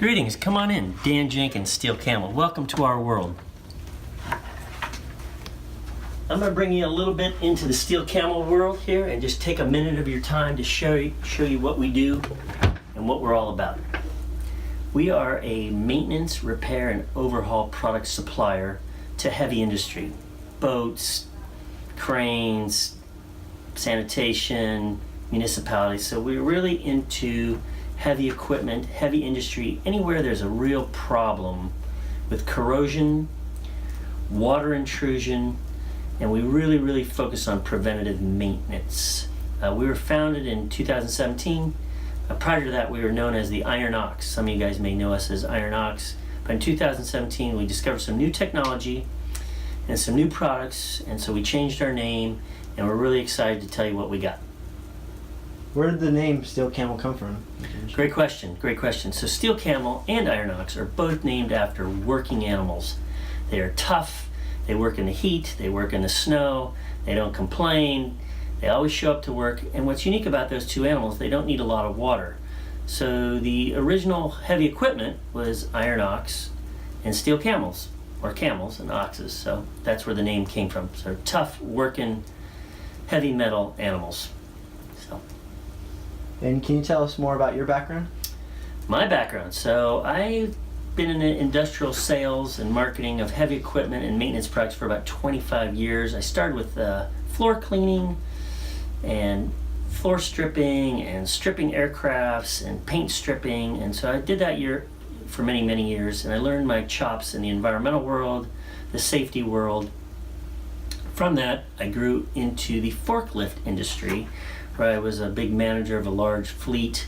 Greetings, come on in. Dan Jenkins, Steel Camel. Welcome to our world. I'm going to bring you a little bit into the Steel Camel world here and just take a minute of your time to show you what we do and what we're all about. We are a maintenance, repair, and overhaul product supplier to heavy industry. Boats, cranes, sanitation, municipalities. So we're really into heavy equipment, heavy industry, anywhere there's a real problem with corrosion, water intrusion, and we really focus on preventative maintenance. We were founded in 2017. Prior to that, we were known as the Iron Ox. Some of you guys may know us as Iron Ox. But in 2017, we discovered some new technology and some new products, and so we changed our name, and we're really excited to tell you what we got. Where did the name Steel Camel come from? Great question, great question. So Steel Camel and Iron Ox are both named after working animals. They are tough, they work in the heat, they work in the snow, they don't complain, they always show up to work, and what's unique about those two animals, they don't need a lot of water. So the original heavy equipment was Iron Ox and Steel Camels, or camels and oxes, so that's where the name came from. So tough, working, heavy metal animals. And can you tell us more about your background? My background. So I've been in industrial sales and marketing of heavy equipment and maintenance products for about 25 years. I started with floor cleaning and floor stripping and stripping aircrafts and paint stripping. And so I did that for many years, and I learned my chops in the environmental world, the safety world. From that, I grew into the forklift industry, where I was a big manager of a large fleet,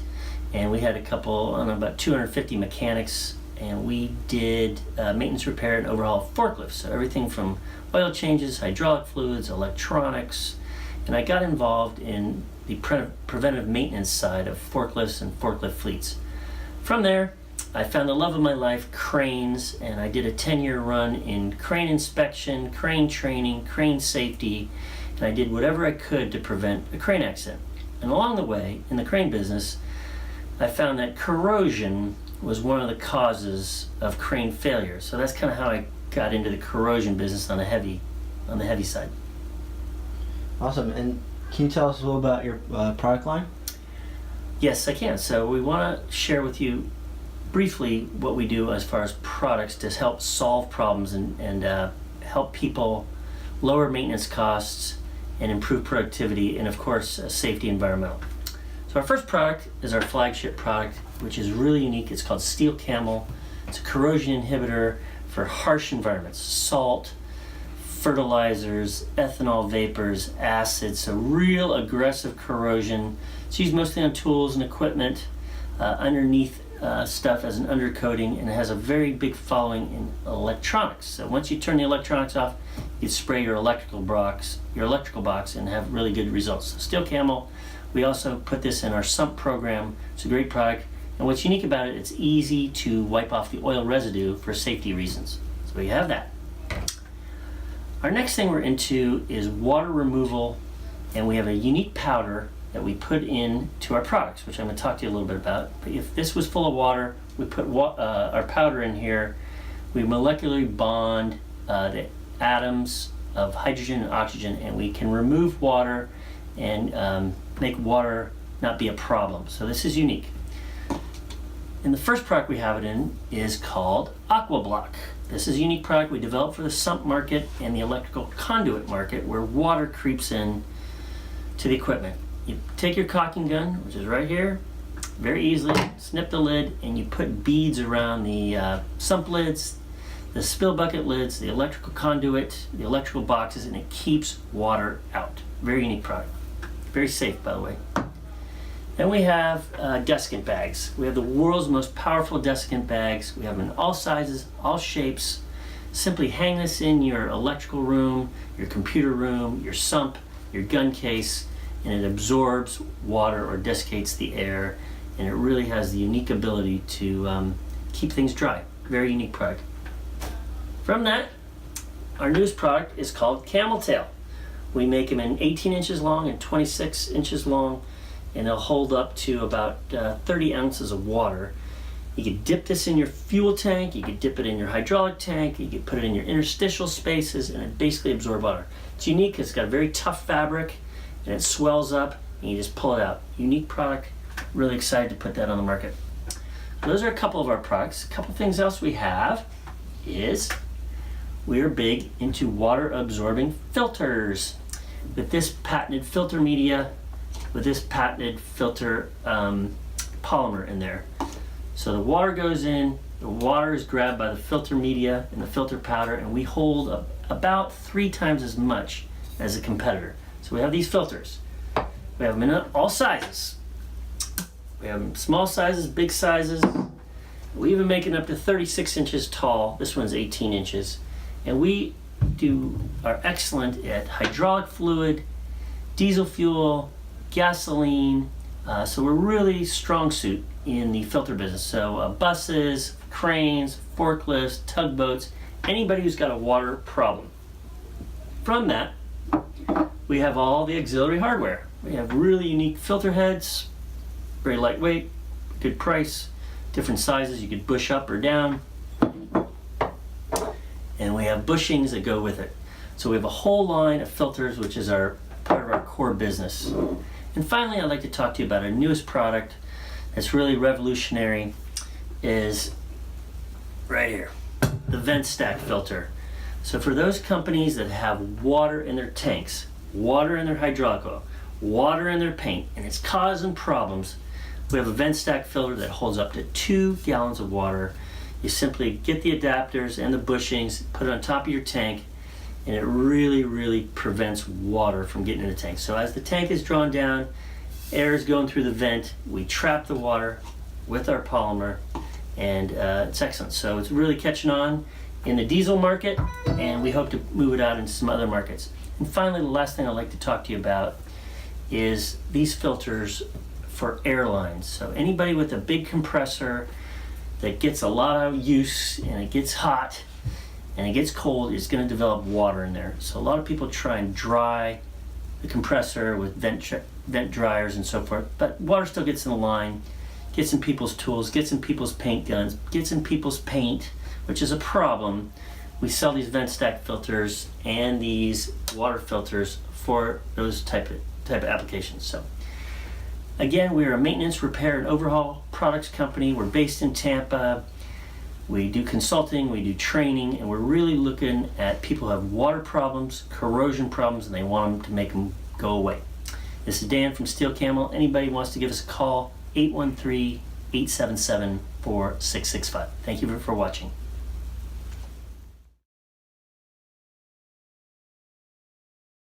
and we had about 250 mechanics, and we did maintenance, repair, and overhaul of forklifts. So everything from oil changes, hydraulic fluids, electronics, and I got involved in the preventive maintenance side of forklifts and forklift fleets. From there, I found the love of my life, cranes, and I did a 10-year run in crane inspection, crane training, crane safety, and I did whatever I could to prevent a crane accident. And along the way, in the crane business, I found that corrosion was one of the causes of crane failure. So that's kind of how I got into the corrosion business on the heavy side. Awesome. And can you tell us a little about your product line? Yes, I can. So we want to share with you briefly what we do as far as products to help solve problems and help people lower maintenance costs and improve productivity, and of course safety, environmental. So our first product is our flagship product, which is really unique. It's called Steel Camel. It's a corrosion inhibitor for harsh environments: salt, fertilizers, ethanol vapors, acids, so real aggressive corrosion. It's used mostly on tools and equipment, underneath stuff as an undercoating, and it has a very big following in electronics. So once you turn the electronics off, you spray your electrical box and have really good results. So Steel Camel, we also put this in our sump program. It's a great product, and what's unique about it, it's easy to wipe off the oil residue for safety reasons. So we have that. Our next thing we're into is water removal, and we have a unique powder that we put into our products, which I'm going to talk to you a little bit about. But if this was full of water, we put our powder in here. We molecularly bond the atoms of hydrogen and oxygen, and we can remove water and make water not be a problem. So this is unique. And the first product we have it in is called AquaBlock. This is a unique product we developed for the sump market and the electrical conduit market, where water creeps in to the equipment. You take your caulking gun, which is right here, very easily, snip the lid, and you put beads around the sump lids, the spill bucket lids, the electrical conduit, the electrical boxes, and it keeps water out. Very unique product. Very safe, by the way. Then we have Desiccant Bags. We have the world's most powerful Desiccant Bags. We have them in all sizes, all shapes. Simply hang this in your electrical room, your computer room, your sump, your gun case, and it absorbs water or desiccates the air, and it really has the unique ability to keep things dry. Very unique product. From that, our newest product is called Camel Tail. We make them in 18 inches long and 26 inches long, and they'll hold up to about 30 ounces of water. You could dip this in your fuel tank, you could dip it in your hydraulic tank, you could put it in your interstitial spaces, and it basically absorbs water. It's unique because it's got a very tough fabric, and it swells up, and you just pull it out. Unique product. Really excited to put that on the market. Those are a couple of our products. A couple things else we have is we are big into water absorbing filters. With this patented filter media, with this patented filter polymer in there. So the water goes in, the water is grabbed by the filter media and the filter powder, and we hold about 3 times as much as a competitor. So we have these filters. We have them in all sizes. We have them small sizes, big sizes. We even make it up to 36 inches tall. This one's 18 inches. And we are excellent at hydraulic fluid, diesel fuel, gasoline. So we're really strong suit in the filter business. So buses, cranes, forklifts, tugboats, anybody who's got a water problem. From that, we have all the auxiliary hardware. We have really unique filter heads, very lightweight, good price, different sizes. You could bush up or down. And we have bushings that go with it. So we have a whole line of filters, which is part of our core business. And finally, I'd like to talk to you about our newest product that's really revolutionary, is right here, the vent stack filter. So for those companies that have water in their tanks, water in their hydraulic oil, water in their paint, and it's causing problems, we have a vent stack filter that holds up to 2 gallons of water. You simply get the adapters and the bushings, put it on top of your tank, and it really, really prevents water from getting in the tank. So as the tank is drawn down, air is going through the vent, we trap the water with our polymer, and it's excellent. So it's really catching on in the diesel market, and we hope to move it out into some other markets. And finally, the last thing I'd like to talk to you about is these filters for airlines. So anybody with a big compressor that gets a lot of use, and it gets hot and it gets cold, is going to develop water in there. So a lot of people try and dry the compressor with vent dryers and so forth, but water still gets in the line, gets in people's tools, gets in people's paint guns, gets in people's paint, which is a problem. We sell these vent stack filters and these water filters for those type of applications. So again, we are a maintenance, repair, and overhaul products company. We're based in Tampa. We do consulting, we do training, and we're really looking at people who have water problems, corrosion problems, and they want them to make them go away. This is Dan from Steel Camel. Anybody wants to give us a call, 813-877-4665. Thank you for watching.